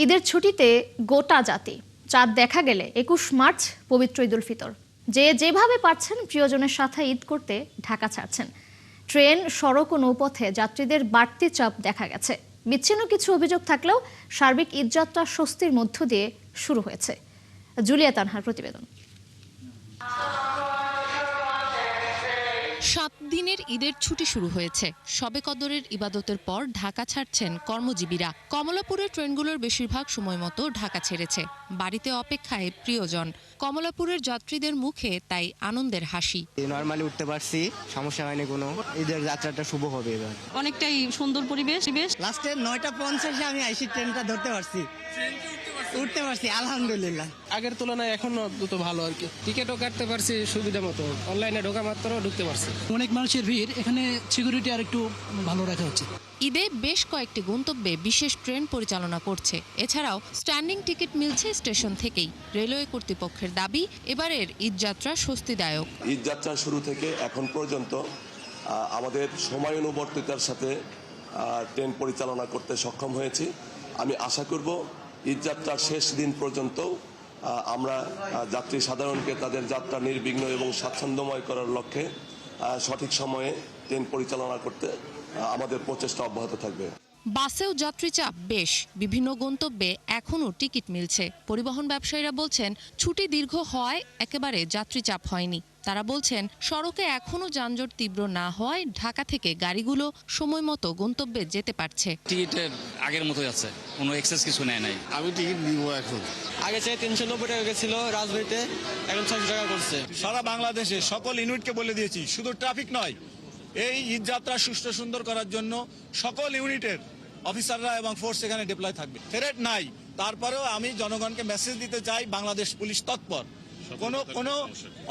ঈদের ছুটিতে গোটা জাতি চাঁদ দেখা গেলে ২১ মার্চ পবিত্র ঈদুল ফিতর যে যেভাবে পারছেন প্রিয়জনের সাথে ঈদ করতে ঢাকা ছাড়ছেন। ট্রেন, সড়ক ও নৌপথে যাত্রীদের বাড়তি চাপ দেখা গেছে। বিচ্ছিন্ন কিছু অভিযোগ থাকলেও সার্বিক ঈদযাত্রা স্বস্তির মধ্য দিয়ে শুরু হয়েছে। জুলিয়া তানহার প্রতিবেদন। ৭ দিনের ঈদের ছুটি শুরু হয়েছে। শবে কদরের ইবাদতের পর ঢাকা ছাড়ছেন কর্মজীবীরা। কমলাপুরের ট্রেনগুলোর বেশিরভাগ সময় মতো ঢাকা ছেড়েছে। বাড়িতে অপেক্ষায় প্রিয়জন। কমলাপুরের যাত্রীদের মুখে তাই আনন্দের হাসি। নরমালি উঠতে পারছি, সমস্যা হয়নি কোনো। ঈদের যাত্রাটা শুভ হবে এবার। অনেকটাই সুন্দর পরিবেশ। লাস্টে 9:50 আমি আইসি ট্রেনটা ধরতে পারছি, উঠতে পারছি, আলহামদুলিল্লাহ। আগের তুলনায় এখন তো ভালো আর কি। টিকিটও কাটতে পারছি সুবিধা মতো, অনলাইনে ঢোকা মাত্র ঢুকতে পারছি। অনেক মানুষের ভিড়, এখানে সিকিউরিটি আর একটু ভালো রাখা হচ্ছে। ঈদে বেশ কয়েকটি গন্তব্যে বিশেষ ট্রেন পরিচালনা করছে। এছাড়াও স্ট্যান্ডিং টিকিট মিলছে স্টেশন থেকেই। রেলওয়ে কর্তৃপক্ষের দাবি, এবারের ঈদযাত্রা স্বস্তিদায়ক। ঈদযাত্রা শুরু থেকে এখন পর্যন্ত আমাদের সময় অনুবর্তিতার সাথে ট্রেন পরিচালনা করতে সক্ষম হয়েছি। আমি আশা করব ঈদযাত্রার শেষ দিন পর্যন্ত আমরা যাত্রী সাধারণকে তাদের যাত্রা নির্বিঘ্ন এবং স্বাচ্ছন্দ্যময় করার লক্ষ্যে সঠিক সময়ে ট্রেন পরিচালনা করতে আমাদের প্রচেষ্টা অব্যাহত থাকবে। বাসেও যাত্রী চাপ বেশ। বিভিন্ন গন্তব্যে এখনও টিকিট মিলছে। পরিবহন ব্যবসায়ীরা বলছেন, ছুটি দীর্ঘ হওয়ায় একেবারে যাত্রী চাপ হয়নি। তারা বলছেন, সড়কে এখনও যানজট তীব্র না হওয়ায় ঢাকা থেকে গাড়িগুলো সময় মতো গন্তব্যে যেতে পারছে। টিকিটের আগের মতোই আছে, কোনো এক্সেস কিছু নেয় নাই। আমি টিকিট নিব এখন। আগে চেয়ে 390 টাকা গেছিল রাজবাড়িতে, এখন 600 টাকা করছে। সারা বাংলাদেশে সকল ইউনিটকে বলে দিয়েছি, শুধু ট্রাফিক নয়, এই ঈদযাত্রা সুষ্ঠু সুন্দর করার জন্য সকল ইউনিটের অফিসাররা এবং ফোর্স এখানে ডিপ্লয় থাকবে। থ্রেট নাই, তারপরেও আমি জনগণকে মেসেজ দিতে চাই, বাংলাদেশ পুলিশ তৎপর। কোনো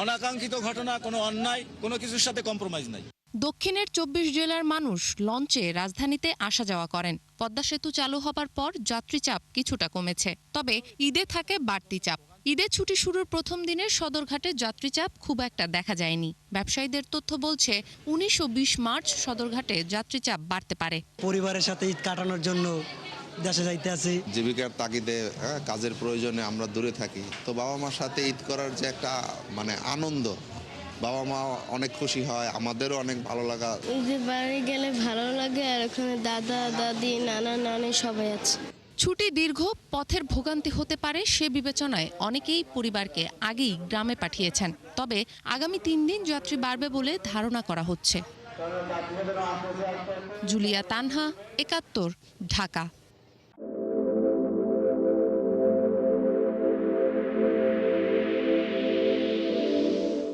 অনাকাঙ্ক্ষিত ঘটনা, কোনো অন্যায়, কোনো কিছুর সাথে কম্প্রোমাইজ নাই। দক্ষিণের 24 জেলার মানুষ লঞ্চে রাজধানীতে আসা যাওয়া করেন। পদ্মা সেতু চালু হবার পর যাত্রী চাপ কিছুটা কমেছে। তবে ঈদে থাকে বাড়তি চাপ। ঈদের ছুটি শুরুর প্রথম দিনের সদরঘাটে যাত্রী চাপ খুব একটা দেখা যায়নি। ব্যবসায়ীদের তথ্য বলছে, 19 ও 20 মার্চ সদরঘাটে যাত্রী চাপ বাড়তে পারে। পরিবারের সাথে ঈদ কাটানোর জন্য দেশে যাইতে আছি। জীবিকার তাগিদে কাজের প্রয়োজনে আমরা দূরে থাকি, তো বাবা মার সাথে ঈদ করার যে একটা আনন্দ, বাবা মা অনেক খুশি হয়, আমাদেরও অনেক ভালো লাগা। ঈদের বাড়ি গেলে ভালো লাগে, আর ওখানে দাদা দাদি নানা নানি সবাই আছে। ছুটি দীর্ঘ, পথের ভোগান্তি হতে পারে সে বিবেচনায় অনেকেই পরিবারকে আগেই গ্রামে পাঠিয়েছেন। তবে আগামী 3 দিন যাত্রী বাড়বে বলে ধারণা করা হচ্ছে। জুলিয়া তানহা, ৭১, ঢাকা।